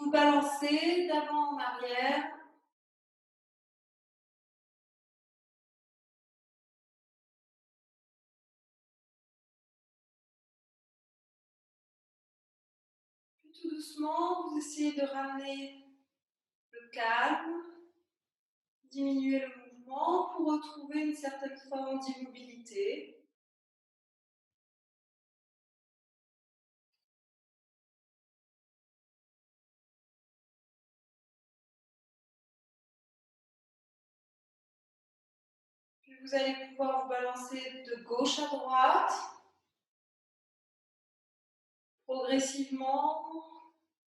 Vous balancez d'avant en arrière. Puis tout doucement, vous essayez de ramener le calme, diminuer le mouvement pour retrouver une certaine forme d'immobilité. Puis vous allez pouvoir vous balancer de gauche à droite, progressivement.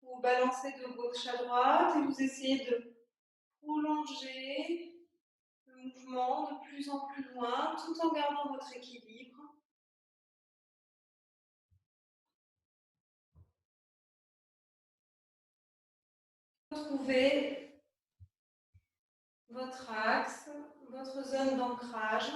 Vous balancez de gauche à droite et vous essayez de prolonger le mouvement de plus en plus loin tout en gardant votre équilibre. Trouvez votre axe, votre zone d'ancrage.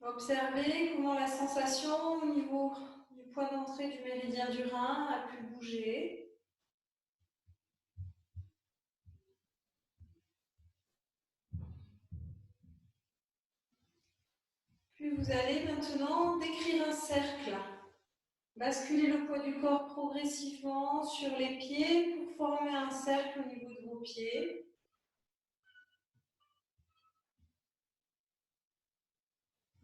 Observez comment la sensation au niveau du point d'entrée du méridien du rein a pu bouger. Puis vous allez maintenant décrire un cercle. Basculez le poids du corps progressivement sur les pieds pour former un cercle au niveau de vos pieds.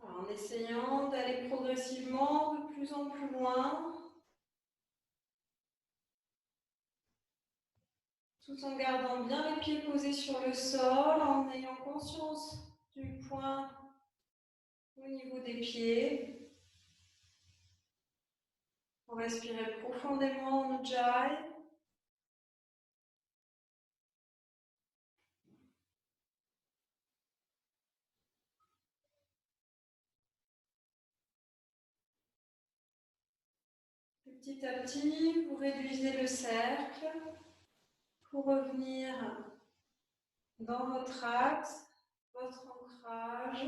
Alors, en essayant d'aller progressivement de plus en plus loin, tout en gardant bien les pieds posés sur le sol, en ayant conscience du point au niveau des pieds. On respire profondément en Ujjayi. Petit à petit, vous réduisez le cercle pour revenir dans votre axe, votre ancrage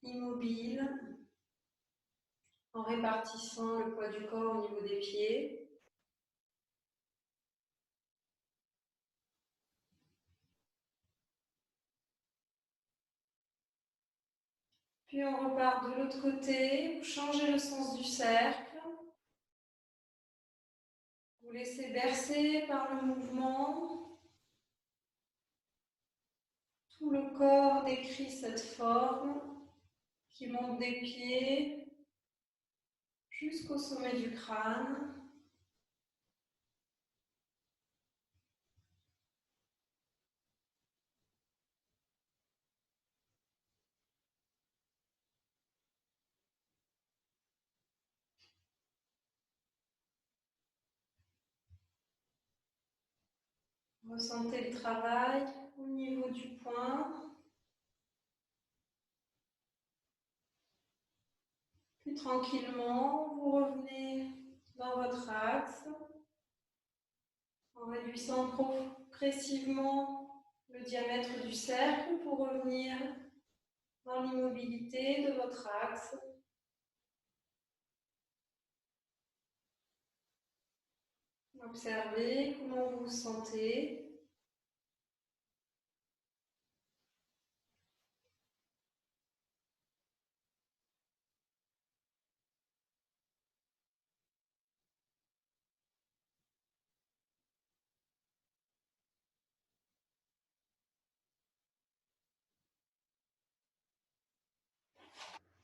immobile, en répartissant le poids du corps au niveau des pieds. Puis on repart de l'autre côté, vous changez le sens du cercle. Vous laissez bercer par le mouvement. Tout le corps décrit cette forme qui monte des pieds jusqu'au sommet du crâne. Ressentez le travail au niveau du poing. Puis tranquillement, vous revenez dans votre axe en réduisant progressivement le diamètre du cercle pour revenir dans l'immobilité de votre axe. Observez comment vous vous sentez.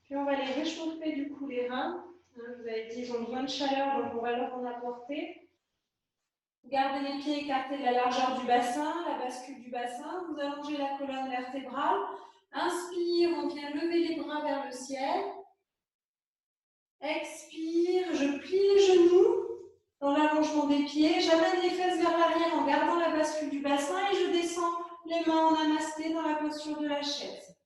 Puis on va les réchauffer du coup les reins. Je vous avais dit, ils ont besoin de chaleur, donc on va leur en apporter. Gardez les pieds écartés de la largeur du bassin, la bascule du bassin. Vous allongez la colonne vertébrale. Inspire, on vient lever les bras vers le ciel. Expire, je plie les genoux dans l'allongement des pieds. J'amène les fesses vers l'arrière en gardant la bascule du bassin et je descends les mains en namasté dans la posture de la chaise.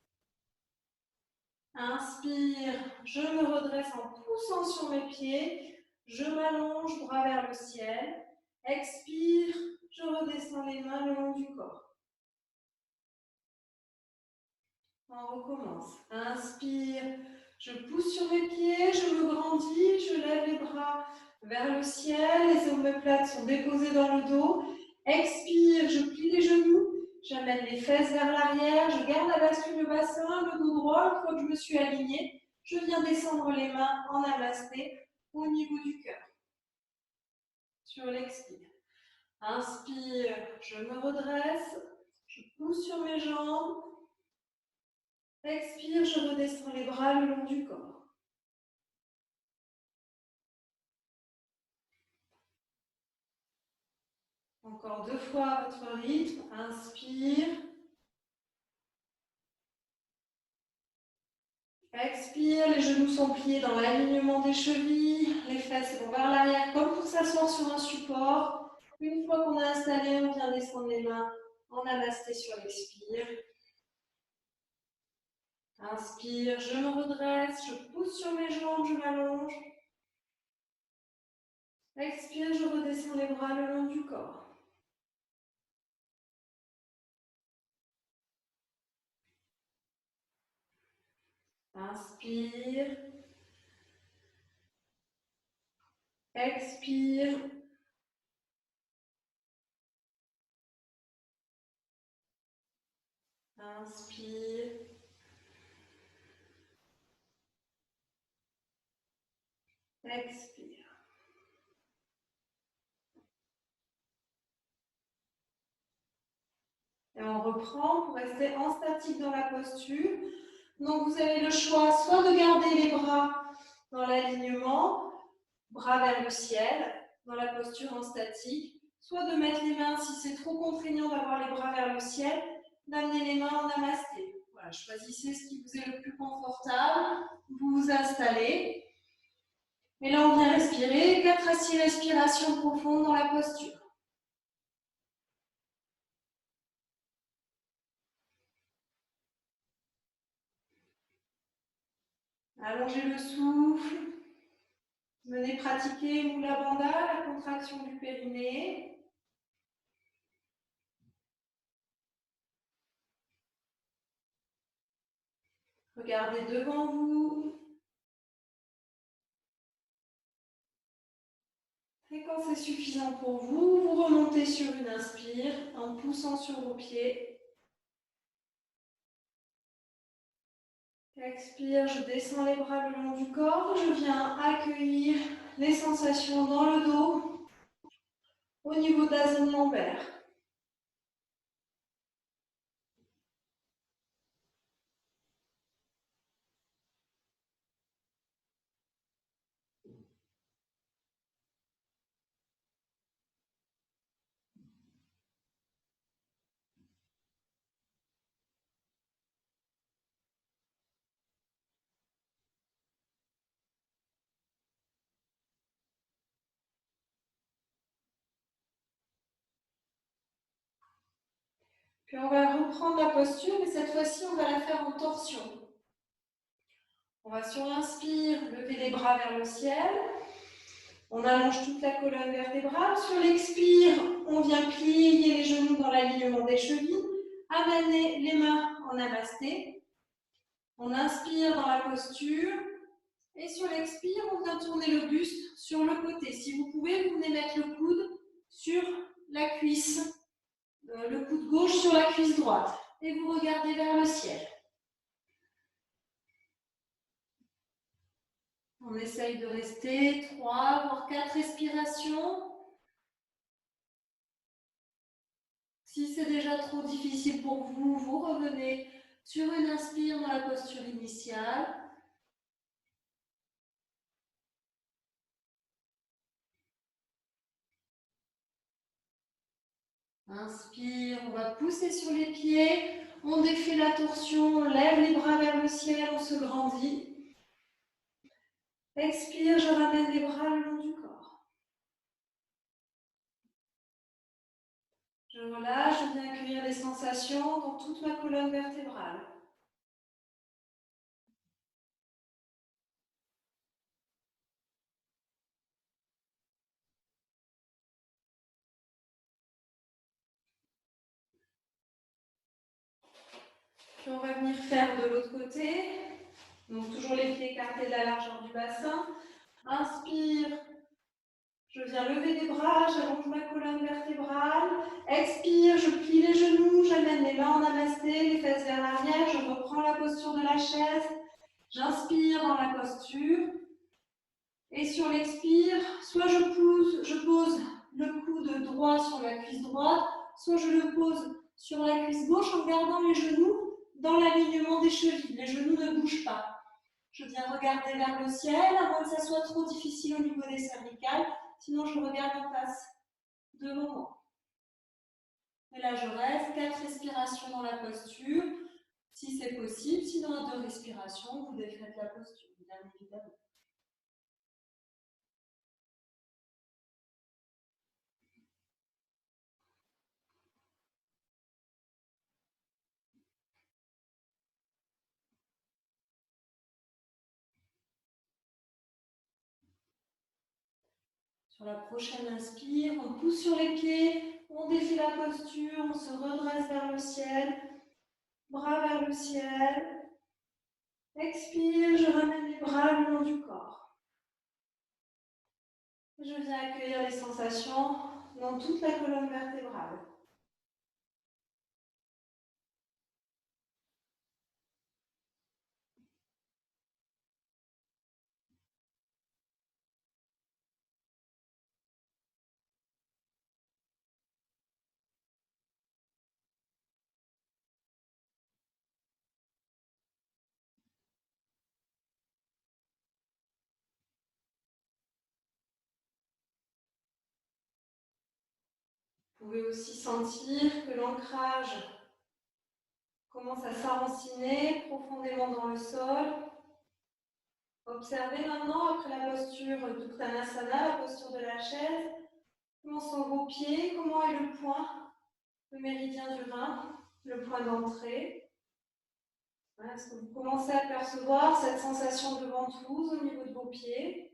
Inspire, je me redresse en poussant sur mes pieds. Je m'allonge, bras vers le ciel. Expire, je redescends les mains le long du corps. On recommence. Inspire, Je pousse sur mes pieds, je me grandis, je lève les bras vers le ciel, les omoplates sont déposées dans le dos. Expire, je plie les genoux, j'amène les fesses vers l'arrière, je garde la bascule du bassin, le dos droit. Une fois que je me suis alignée, je viens descendre les mains en namasté au niveau du cœur. Sur l'expire. Inspire, je me redresse, je pousse sur mes jambes. Expire, je redescends les bras le long du corps. Encore 2 fois à votre rythme. Inspire. Expire, les genoux sont pliés dans l'alignement des chevilles. Les fesses vont vers l'arrière comme pour s'asseoir sur un support. Une fois qu'on a installé, on vient descendre les mains en namasté sur l'expire. Inspire, je me redresse, je pousse sur mes jambes, je m'allonge. Expire, je redescends les bras le long du corps. Inspire. Expire. Inspire. Expire. Et on reprend pour rester en statique dans la posture. Donc vous avez le choix soit de garder les bras dans l'alignement, bras vers le ciel, dans la posture en statique, soit de mettre les mains, si c'est trop contraignant d'avoir les bras vers le ciel, d'amener les mains en namasté. Voilà, choisissez ce qui vous est le plus confortable, vous vous installez. Et là, on vient respirer, 4 à 6 respirations profondes dans la posture. Allongez le souffle. Venez pratiquer Mula Bandha, la contraction du périnée. Regardez devant vous. Et quand c'est suffisant pour vous, vous remontez sur une inspire en poussant sur vos pieds. Expire, je descends les bras le long du corps. Je viens accueillir les sensations dans le dos, au niveau de la zone lombaire. Puis on va reprendre la posture, mais cette fois-ci, on va la faire en torsion. On va sur l'inspire, lever les bras vers le ciel. On allonge toute la colonne vertébrale. Sur l'expire, on vient plier les genoux dans l'alignement des chevilles. Amener les mains en namasté. On inspire dans la posture. Et sur l'expire, on vient tourner le buste sur le côté. Si vous pouvez, vous venez mettre le coude sur la cuisse. Le coude gauche sur la cuisse droite. Et vous regardez vers le ciel. On essaye de rester 3 voire 4 respirations. Si c'est déjà trop difficile pour vous, vous revenez sur une inspire dans la posture initiale. Inspire, on va pousser sur les pieds. On défait la torsion, on lève les bras vers le ciel, on se grandit. Expire, je ramène les bras le long du corps. Je relâche, je viens accueillir les sensations dans toute ma colonne vertébrale. Puis on va venir faire de l'autre côté. Donc, toujours les pieds écartés de la largeur du bassin. Inspire. Je viens lever les bras, j'allonge ma colonne vertébrale. Expire, je plie les genoux, j'amène les mains en namasté, les fesses vers l'arrière, je reprends la posture de la chaise. J'inspire dans la posture. Et sur l'expire, soit je pose le coude droit sur la cuisse droite, soit je le pose sur la cuisse gauche en gardant les genoux dans l'alignement des chevilles. Les genoux ne bougent pas. Je viens regarder vers le ciel, avant que ça soit trop difficile au niveau des cervicales. Sinon, je regarde en face devant moi. Et là, je reste 4 respirations dans la posture, si c'est possible. Sinon, à 2 respirations, vous défaites la posture, bien évidemment. Sur la prochaine inspire, on pousse sur les pieds, on défie la posture, on se redresse vers le ciel, bras vers le ciel. Expire, je ramène les bras le long du corps. Je viens accueillir les sensations dans toute la colonne vertébrale. Vous pouvez aussi sentir que l'ancrage commence à s'enraciner profondément dans le sol. Observez maintenant, après la posture d'Uttanasana, la posture de la chaise, comment sont vos pieds, comment est le point, le méridien du rein, le point d'entrée. Est-ce que vous commencez à percevoir cette sensation de ventouse au niveau de vos pieds?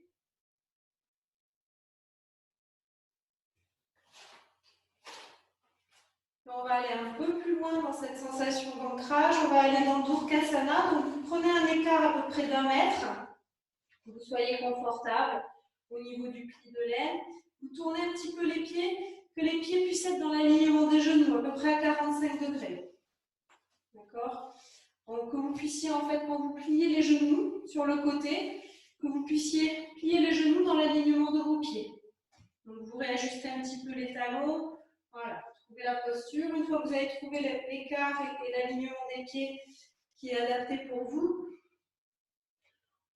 On va aller un peu plus loin dans cette sensation d'ancrage. On va aller dans Durkasana. Donc, vous prenez un écart à peu près d'1 mètre. Que vous soyez confortable au niveau du pli de l'aine. Vous tournez un petit peu les pieds, que les pieds puissent être dans l'alignement des genoux, à peu près à 45 degrés. D'accord? Donc, que vous puissiez, en fait, quand vous pliez les genoux sur le côté, que vous puissiez plier les genoux dans l'alignement de vos pieds. Donc, vous réajustez un petit peu les talons. Voilà, trouvez la posture. Une fois que vous avez trouvé l'écart et l'alignement des pieds qui est adapté pour vous,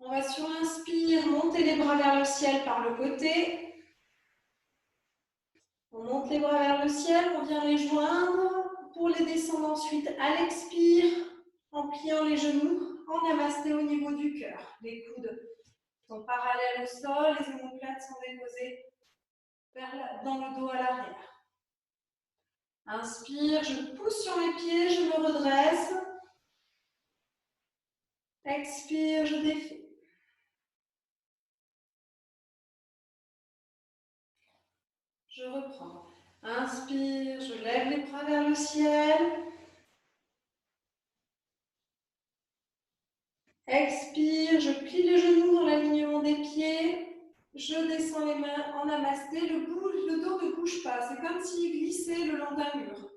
on va sur l'inspire, monter les bras vers le ciel par le côté. On monte les bras vers le ciel, on vient les joindre pour les descendre ensuite à l'expire en pliant les genoux en namasté au niveau du cœur. Les coudes sont parallèles au sol, les omoplates sont déposées dans le dos à l'arrière. Inspire, je pousse sur les pieds, je me redresse. Expire, je défie. Je reprends. Inspire, je lève les bras vers le ciel. Expire, je plie les genoux dans l'alignement des pieds. Je descends les mains en namasté. Le dos ne bouge pas. C'est comme s'il glissait le long d'un mur.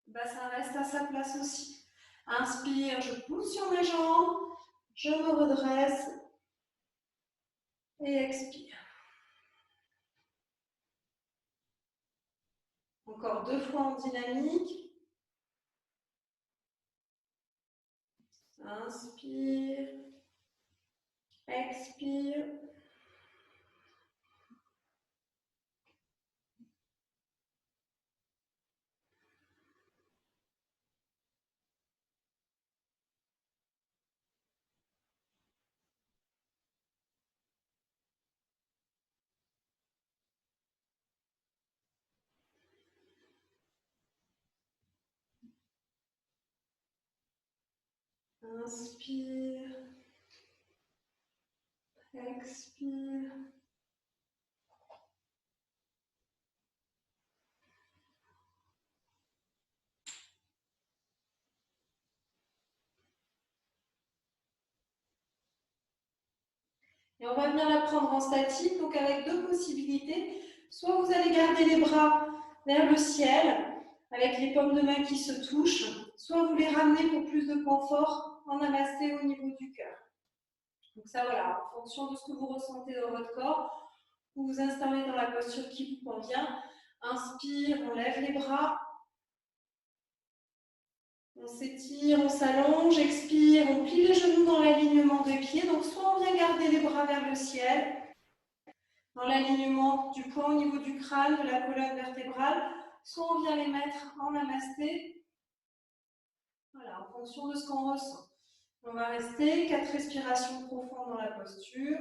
Le bassin reste à sa place aussi. Inspire, je pousse sur mes jambes. Je me redresse. Et expire. Encore 2 fois en dynamique. Inspire. Expire. Inspire. Expire. Et on va venir la prendre en statique, donc avec deux possibilités. Soit vous allez garder les bras vers le ciel, avec les paumes de main qui se touchent, soit vous les ramenez pour plus de confort en namasté au niveau du cœur. Donc ça, voilà, en fonction de ce que vous ressentez dans votre corps, vous vous installez dans la posture qui vous convient. Inspire, on lève les bras. On s'étire, on s'allonge, expire, on plie les genoux dans l'alignement des pieds. Donc soit on vient garder les bras vers le ciel, dans l'alignement du poing au niveau du crâne, de la colonne vertébrale, soit on vient les mettre en namasté. Voilà, en fonction de ce qu'on ressent. On va rester 4 respirations profondes dans la posture.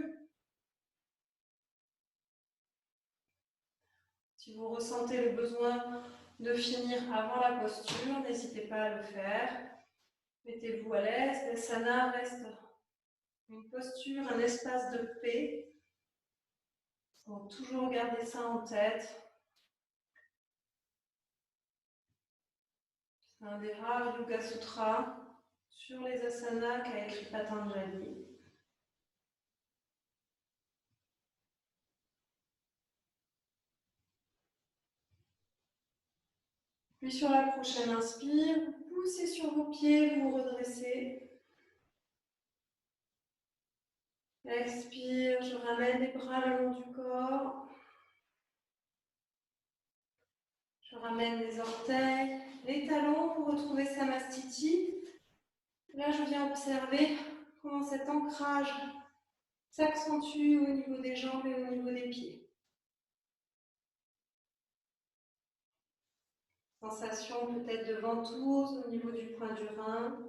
Si vous ressentez le besoin de finir avant la posture, n'hésitez pas à le faire. Mettez-vous à l'aise. L'asana reste une posture, un espace de paix. Donc, toujours garder ça en tête. C'est un des rares Yoga Sutras sur les asanas qu'a écrit Patanjali. Puis sur la prochaine inspire, vous poussez sur vos pieds, vous redressez. Expire, je ramène les bras le long du corps. Je ramène les orteils, les talons pour retrouver Samastiti. Là, je viens observer comment cet ancrage s'accentue au niveau des jambes et au niveau des pieds. Sensation peut-être de ventouse au niveau du point du rein.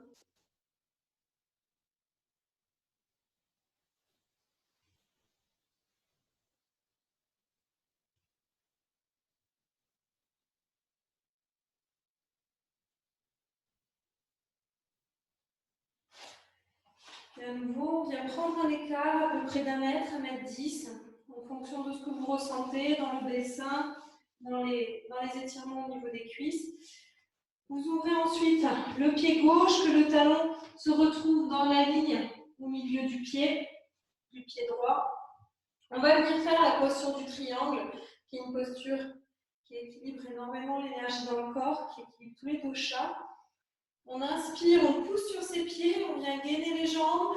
Et à nouveau, on vient prendre un écart à peu près d'1 mètre, 1,10 m, en fonction de ce que vous ressentez dans le dessin, dans les étirements au niveau des cuisses. Vous ouvrez ensuite le pied gauche, que le talon se retrouve dans la ligne au milieu du pied droit. On va venir faire la posture du triangle, qui est une posture qui équilibre énormément l'énergie dans le corps, qui équilibre tous les doshas. On inspire, on pousse sur ses pieds, on vient gainer les jambes,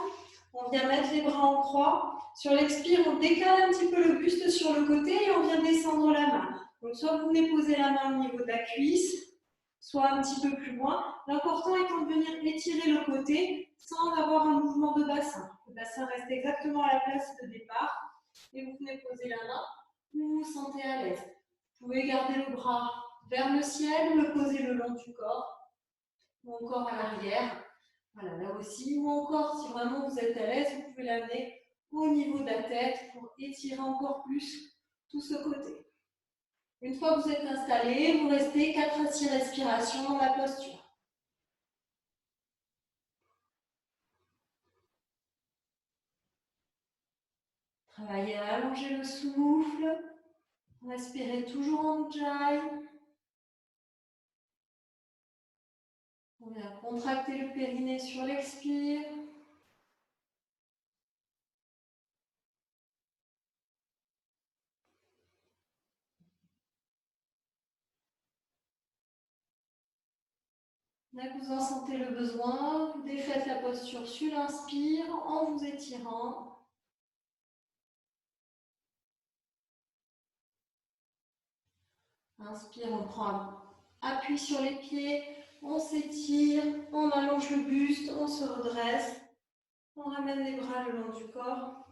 on vient mettre les bras en croix. Sur l'expire, on décale un petit peu le buste sur le côté et on vient descendre la main. Donc soit vous venez poser la main au niveau de la cuisse, soit un petit peu plus loin. L'important étant de venir étirer le côté sans avoir un mouvement de bassin. Le bassin reste exactement à la place de départ et vous venez poser la main où vous vous sentez à l'aise. Vous pouvez garder le bras vers le ciel ou le poser le long du corps ou encore à l'arrière. Voilà, là aussi. Ou encore, si vraiment vous êtes à l'aise, vous pouvez l'amener au niveau de la tête pour étirer encore plus tout ce côté. Une fois que vous êtes installé, vous restez 4 à 6 respirations dans la posture. Travaillez à allonger le souffle. Respirez toujours en Ujjayi. On vient contracter le périnée sur l'expire. Dès que vous en sentez le besoin, vous défaites la posture sur l'inspire en vous étirant. Inspire, on prend appui sur les pieds, on s'étire, on allonge le buste, on se redresse, on ramène les bras le long du corps,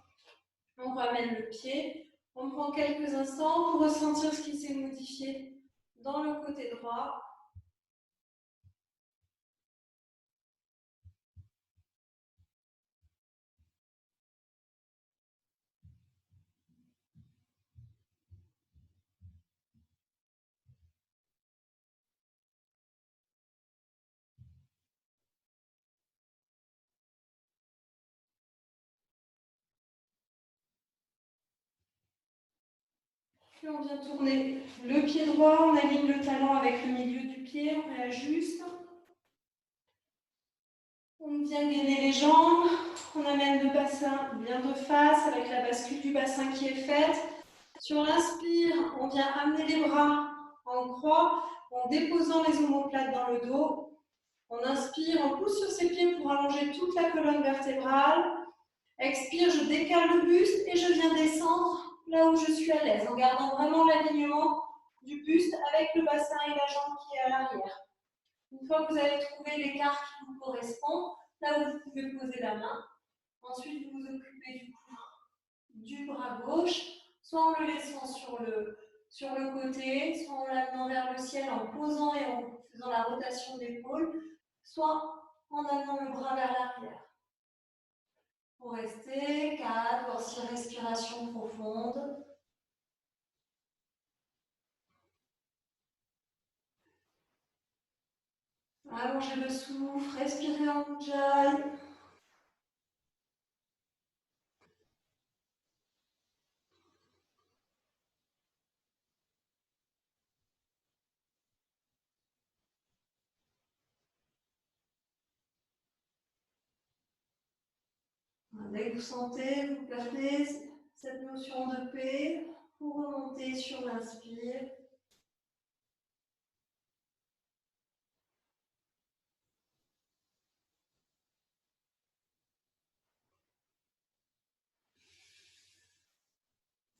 on ramène le pied, on prend quelques instants pour ressentir ce qui s'est modifié dans le côté droit. Puis on vient tourner le pied droit, on aligne le talon avec le milieu du pied, on réajuste. On vient gainer les jambes. On amène le bassin bien de face avec la bascule du bassin qui est faite. Sur l'inspire, on vient amener les bras en croix en déposant les omoplates dans le dos. On inspire, on pousse sur ses pieds pour allonger toute la colonne vertébrale. Expire, je décale le buste et je viens descendre là où je suis à l'aise, en gardant vraiment l'alignement du buste avec le bassin et la jambe qui est à l'arrière. Une fois que vous avez trouvé l'écart qui vous correspond, là où vous pouvez poser la main, ensuite vous vous occupez du coup du bras gauche, soit en le laissant sur le côté, soit en l'amenant vers le ciel en posant et en faisant la rotation d'épaule, soit en amenant le bras vers l'arrière. Pour rester, 4, voici respiration profonde. Allongez le souffle, respirez en Ujjayi. Dès que vous sentez, vous perdez cette notion de paix, vous remontez sur l'inspire.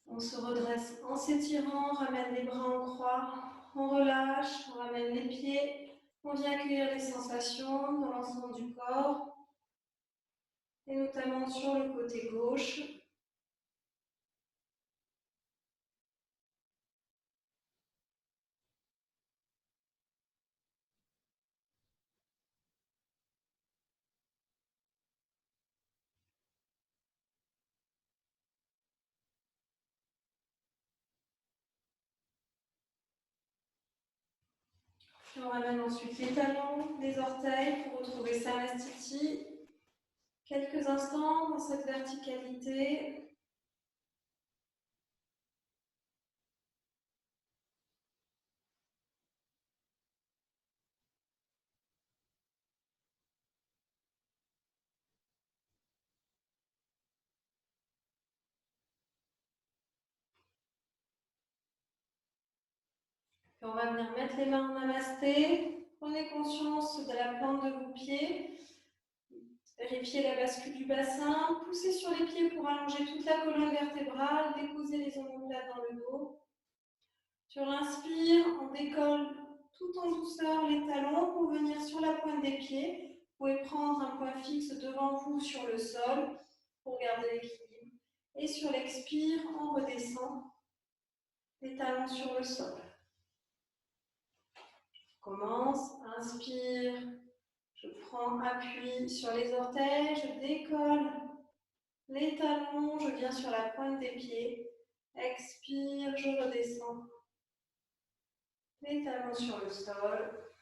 On se redresse en s'étirant, on ramène les bras en croix, on relâche, on ramène les pieds, on vient accueillir les sensations dans l'ensemble du corps, et notamment sur le côté gauche. Puis on ramène ensuite les talons, les orteils pour retrouver Samastiti. Quelques instants dans cette verticalité. Puis on va venir mettre les mains en namasté. Prenez conscience de la plante de vos pieds. Vérifiez la bascule du bassin. Poussez sur les pieds pour allonger toute la colonne vertébrale. Déposez les omoplates dans le dos. Sur l'inspire, on décolle tout en douceur les talons pour venir sur la pointe des pieds. Vous pouvez prendre un point fixe devant vous sur le sol pour garder l'équilibre. Et sur l'expire, on redescend les talons sur le sol. Je commence, inspire, je prends appui sur les orteils, je décolle les talons, je viens sur la pointe des pieds. Expire, je redescends. Les talons sur le sol.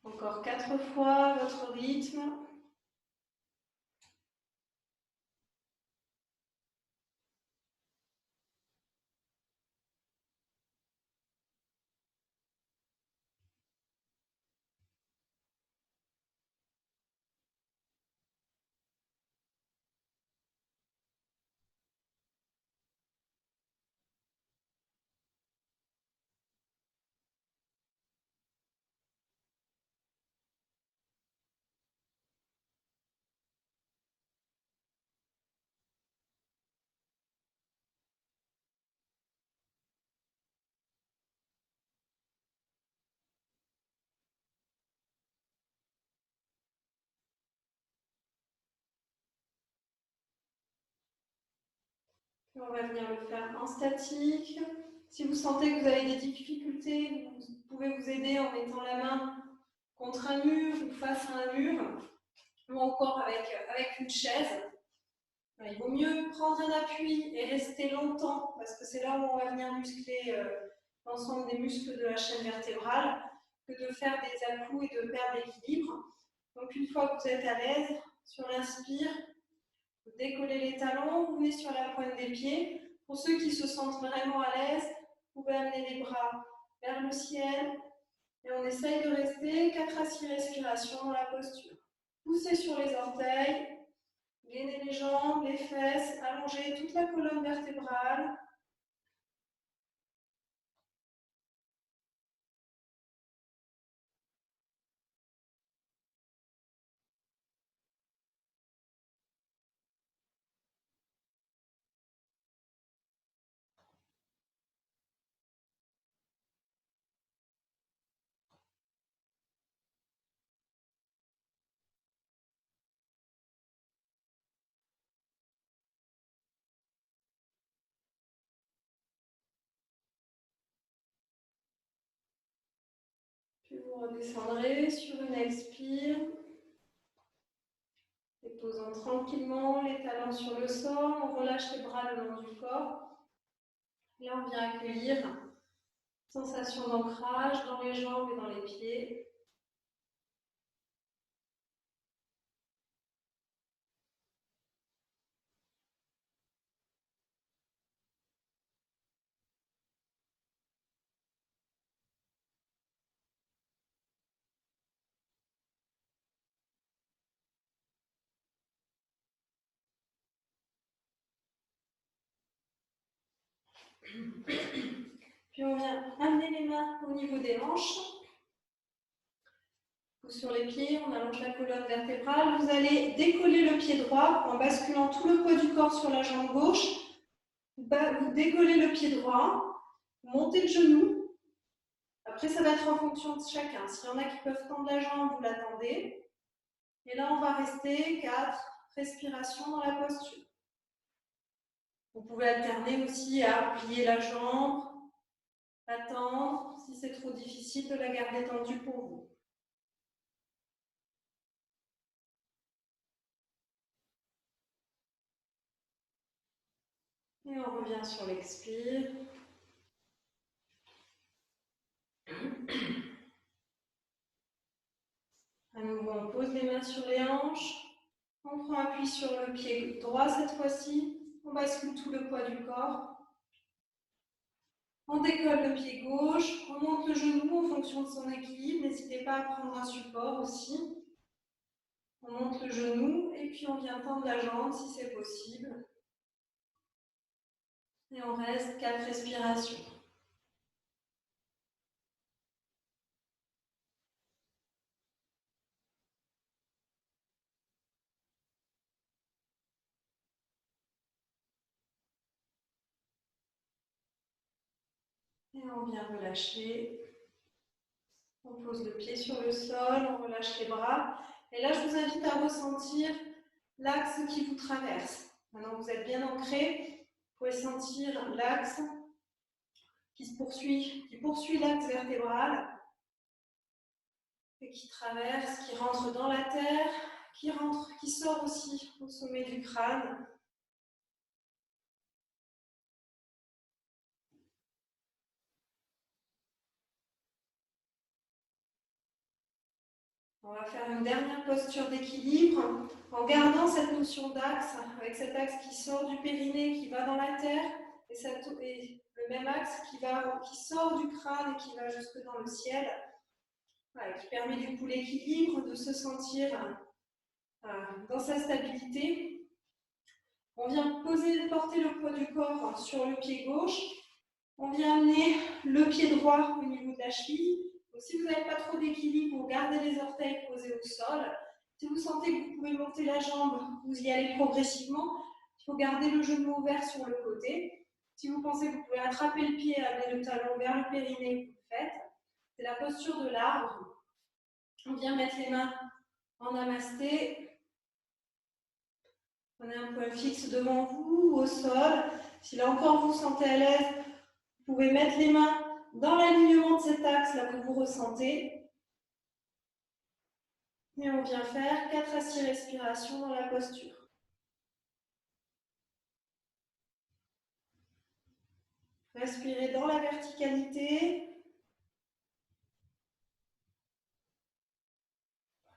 Encore 4 fois votre rythme. On va venir le faire en statique. Si vous sentez que vous avez des difficultés, vous pouvez vous aider en mettant la main contre un mur ou face à un mur, ou encore avec une chaise. Il vaut mieux prendre un appui et rester longtemps, parce que c'est là où on va venir muscler l'ensemble des muscles de la chaîne vertébrale, que de faire des à-coups et de perdre l'équilibre. Donc une fois que vous êtes à l'aise, sur l'inspire, vous décollez les talons, vous venez sur la pointe des pieds. Pour ceux qui se sentent vraiment à l'aise, vous pouvez amener les bras vers le ciel, Et on essaye de rester 4 à 6 respirations dans la posture. Poussez sur les orteils, gainez les jambes, les fesses, allongez toute la colonne vertébrale. Puis vous redescendrez sur une expire, déposant tranquillement les talons sur le sol, on relâche les bras le long du corps et on vient accueillir sensation d'ancrage dans les jambes et dans les pieds. Puis on vient amener les mains au niveau des hanches. Sur les pieds, on allonge la colonne vertébrale. Vous allez décoller le pied droit en basculant tout le poids du corps sur la jambe gauche. Vous décollez le pied droit, montez le genou. Après, ça va être en fonction de chacun. S'il y en a qui peuvent tendre la jambe, vous la tendez. Et là, on va rester 4 respirations dans la posture. Vous pouvez alterner aussi à plier la jambe, la tendre, si c'est trop difficile de la garder tendue pour vous. Et on revient sur l'expire. À nouveau, on pose les mains sur les hanches. On prend appui sur le pied droit cette fois-ci. On bascule tout le poids du corps. On décolle le pied gauche. On monte le genou en fonction de son équilibre. N'hésitez pas à prendre un support aussi. On monte le genou et puis on vient tendre la jambe si c'est possible. Et on reste 4 respirations. Et on vient relâcher. On pose le pied sur le sol, on relâche les bras. Et là, je vous invite à ressentir l'axe qui vous traverse. Maintenant, vous êtes bien ancré. Vous pouvez sentir l'axe qui poursuit l'axe vertébral et qui traverse, qui rentre dans la terre, qui sort aussi au sommet du crâne. On va faire une dernière posture d'équilibre en gardant cette notion d'axe, avec cet axe qui sort du périnée, qui va dans la terre, et le même axe qui sort du crâne et qui va jusque dans le ciel, voilà, qui permet du coup l'équilibre, de se sentir dans sa stabilité. On vient porter le poids du corps sur le pied gauche. On vient amener le pied droit au niveau de la cheville. Donc, si vous n'avez pas trop d'équilibre, vous gardez les orteils posés au sol. Si vous sentez que vous pouvez monter la jambe, vous y allez progressivement. Il faut garder le genou ouvert sur le côté. Si vous pensez que vous pouvez attraper le pied et amener le talon vers le périnée, vous le faites. C'est la posture de l'arbre. On vient mettre les mains en namasté. Prenez un point fixe devant vous ou au sol. Si là encore vous vous sentez à l'aise, vous pouvez mettre les mains dans l'alignement de cet axe là que vous ressentez. Et on vient faire 4 à 6 respirations dans la posture. Respirez dans la verticalité,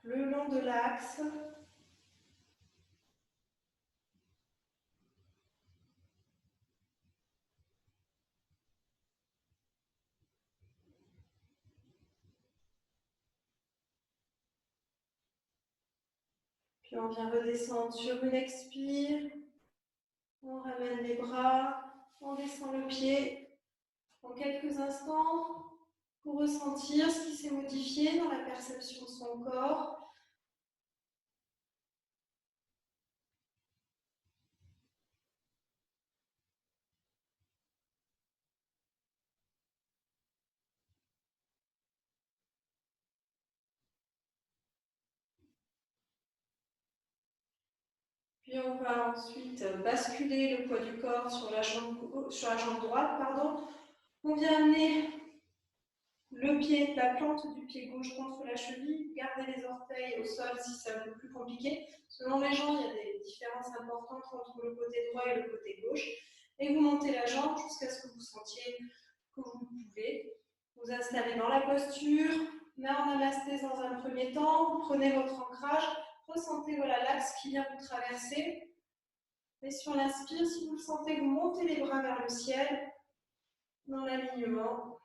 le long de l'axe. Puis on vient redescendre sur une expire. On ramène les bras, on descend le pied. En quelques instants, pour ressentir ce qui s'est modifié dans la perception de son corps. Puis on va ensuite basculer le poids du corps sur la jambe droite. On vient amener le pied, la plante du pied gauche contre la cheville. Gardez les orteils au sol si c'est un peu plus compliqué. Selon les gens, il y a des différences importantes entre le côté droit et le côté gauche. Et vous montez la jambe jusqu'à ce que vous sentiez que vous pouvez. Vous installez dans la posture, main en namasté dans un premier temps. Vous prenez votre ancrage. Ressentez l'axe qui vient vous traverser. Et sur l'inspire, si vous le sentez, vous montez les bras vers le ciel, dans l'alignement.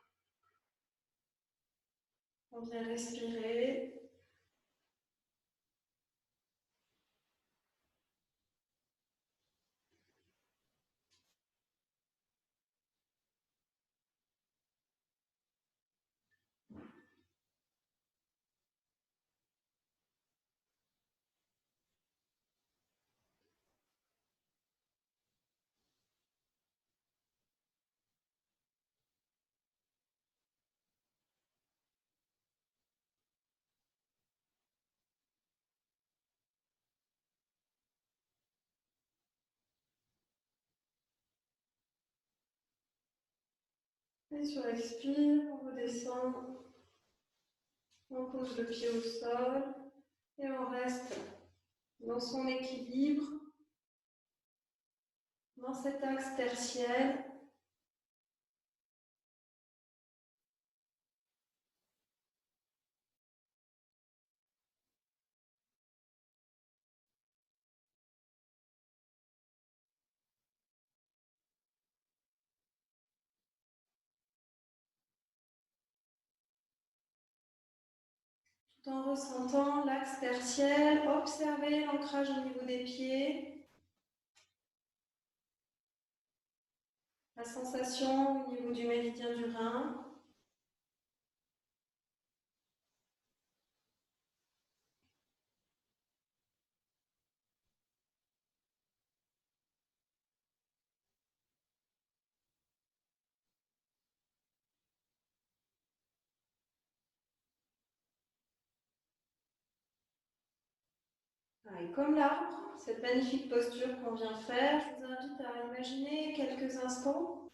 On vient respirer. Et sur l'expire, on redescend. On pose le pied au sol et on reste dans son équilibre, dans cet axe tertiel. Tout en ressentant l'axe tertiel, observez l'ancrage au niveau des pieds, la sensation au niveau du méridien du rein. Et comme l'arbre, cette magnifique posture qu'on vient faire, je vous invite à imaginer quelques instants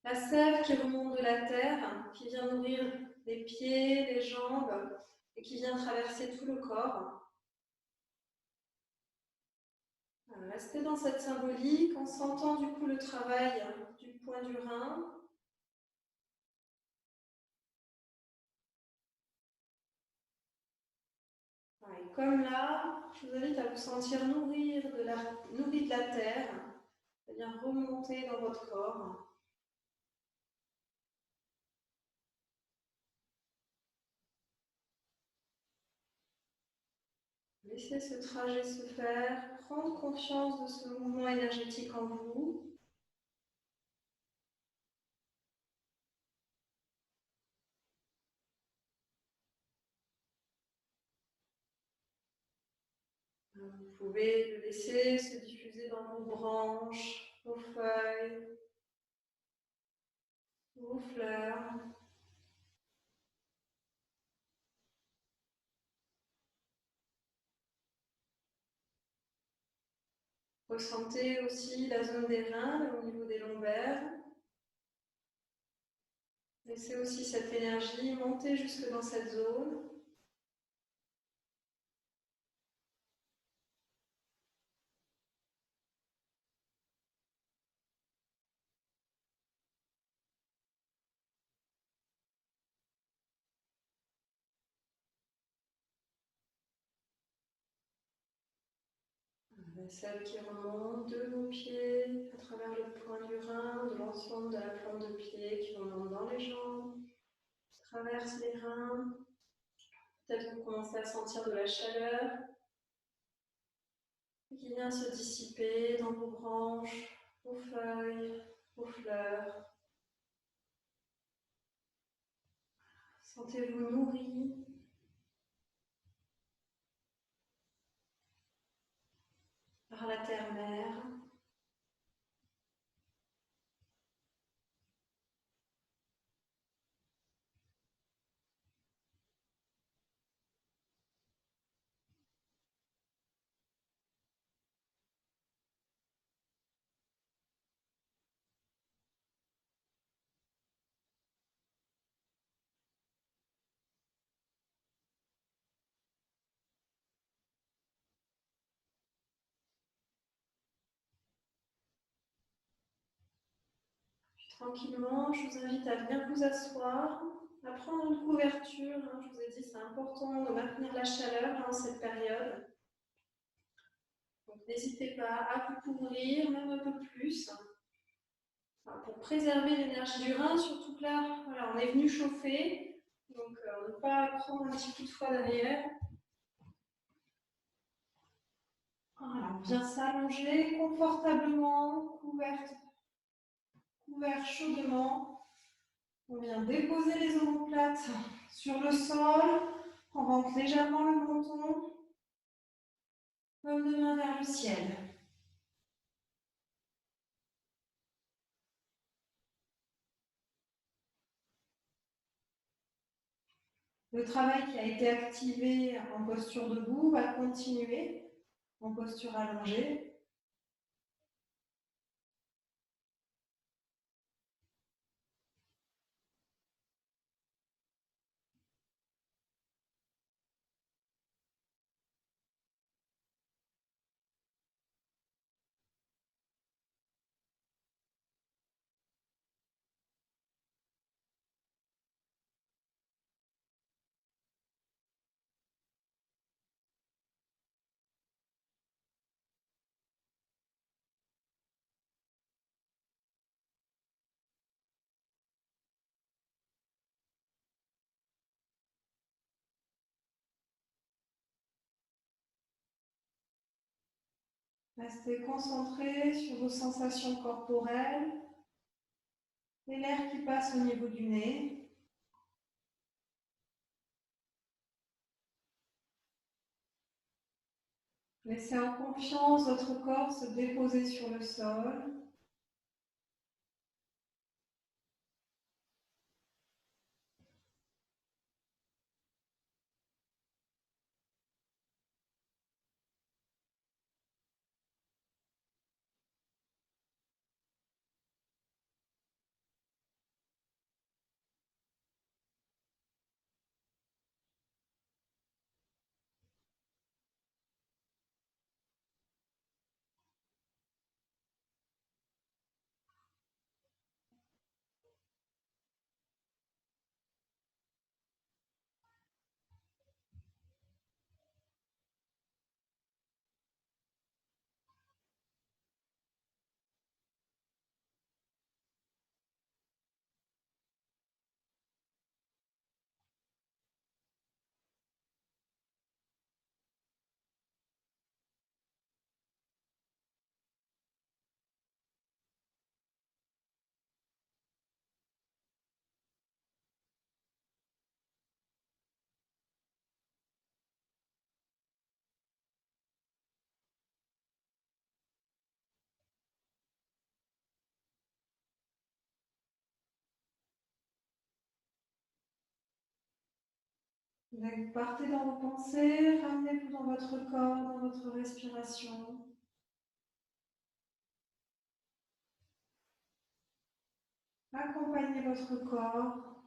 la sève qui remonte de la terre, qui vient nourrir les pieds, les jambes et qui vient traverser tout le corps. Restez dans cette symbolique en sentant du coup le travail du point du rein. Et comme là, je vous invite à vous sentir nourri de la terre, c'est-à-dire remonter dans votre corps. Laissez ce trajet se faire, prendre conscience de ce mouvement énergétique en vous. Vous pouvez le laisser se diffuser dans vos branches, vos feuilles, vos fleurs. Ressentez aussi la zone des reins, au niveau des lombaires. Laissez aussi cette énergie monter jusque dans cette zone. Celle qui remonte de vos pieds à travers le point du rein, de l'ensemble de la plante de pied qui remonte dans les jambes, traverse les reins. Peut-être que vous commencez à sentir de la chaleur qui vient se dissiper dans vos branches, vos feuilles, vos fleurs. Sentez-vous nourri par la terre-mère. Tranquillement, je vous invite à bien vous asseoir, à prendre une couverture. Je vous ai dit, c'est important de maintenir la chaleur en cette période. Donc n'hésitez pas à vous couvrir, même un peu plus, pour préserver l'énergie du rein, surtout que là, voilà, on est venu chauffer, donc ne pas prendre un petit coup de froid derrière. Voilà, bien s'allonger confortablement, couvert chaudement. On vient déposer les omoplates sur le sol. On rentre légèrement le menton. Paume de main vers le ciel. Le travail qui a été activé en posture debout va continuer en posture allongée. Restez concentré sur vos sensations corporelles et l'air qui passe au niveau du nez. Laissez en confiance votre corps se déposer sur le sol. Vous partez dans vos pensées, ramenez-vous dans votre corps, dans votre respiration. Accompagnez votre corps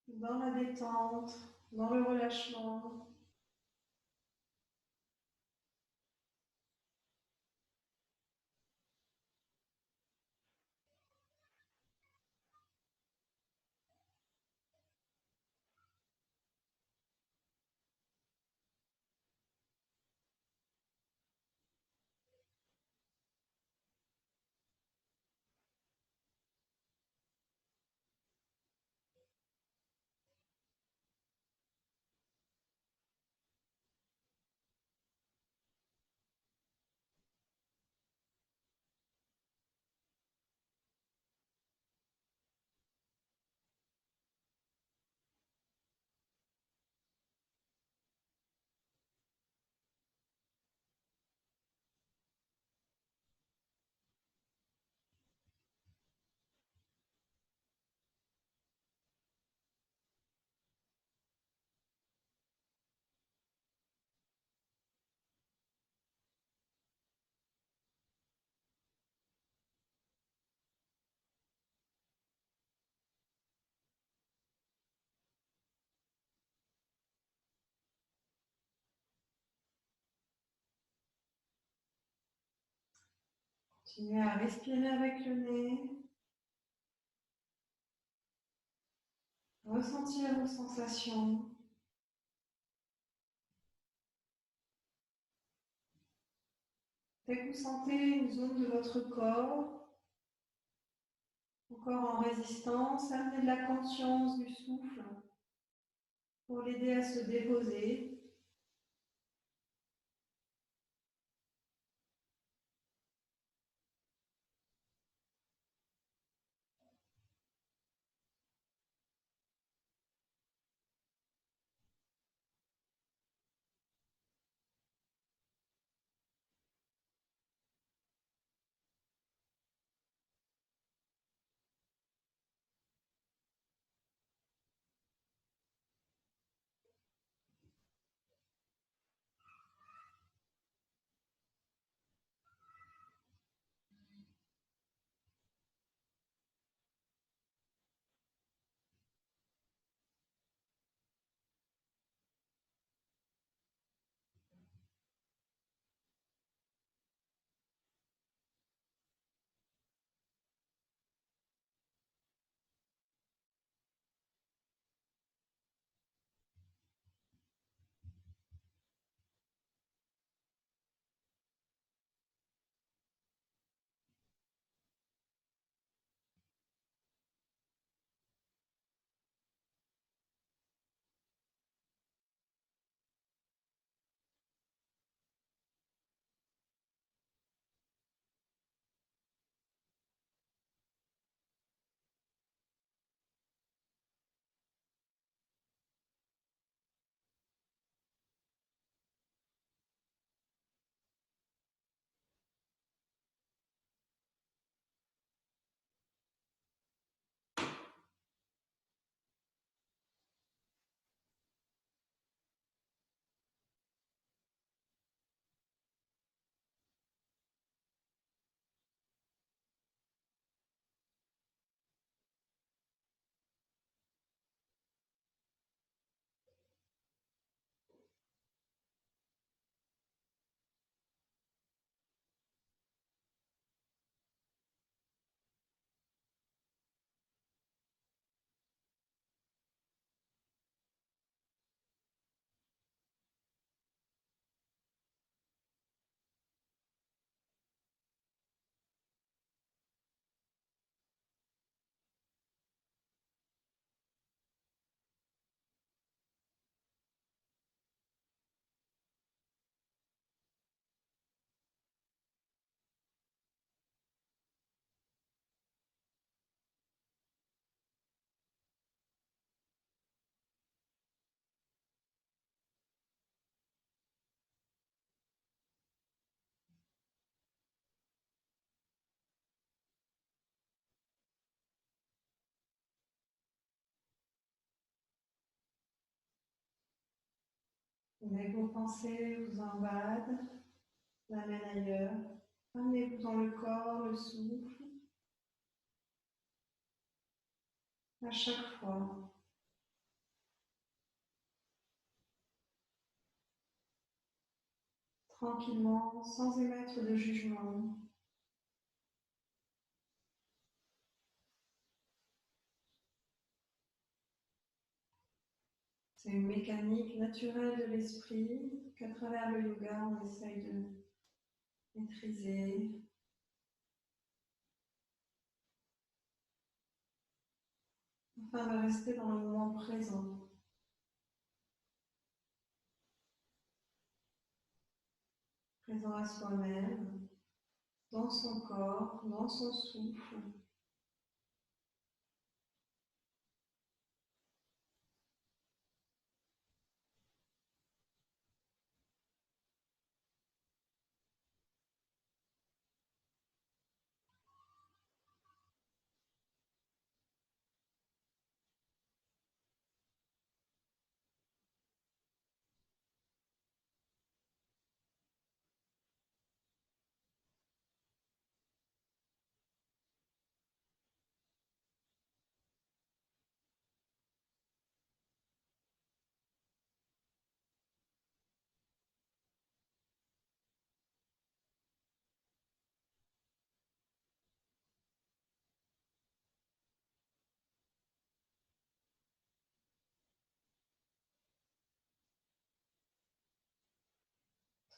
dans la détente, dans le relâchement. Continuez à respirer avec le nez. Ressentir vos sensations. Dès que vous sentez une zone de votre corps encore en résistance, amenez de la conscience du souffle pour l'aider à se déposer. Dès que vos pensées vous invadent, l'amènent ailleurs, amenez-vous dans le corps, le souffle, à chaque fois. Tranquillement, sans émettre de jugement. C'est une mécanique naturelle de l'esprit qu'à travers le yoga, on essaye de maîtriser, afin de rester dans le moment présent, présent à soi-même, dans son corps, dans son souffle.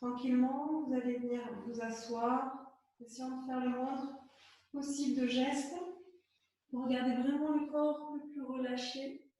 Tranquillement, vous allez venir vous asseoir, essayant de faire le moindre possible de gestes. Regardez vraiment le corps le plus relâché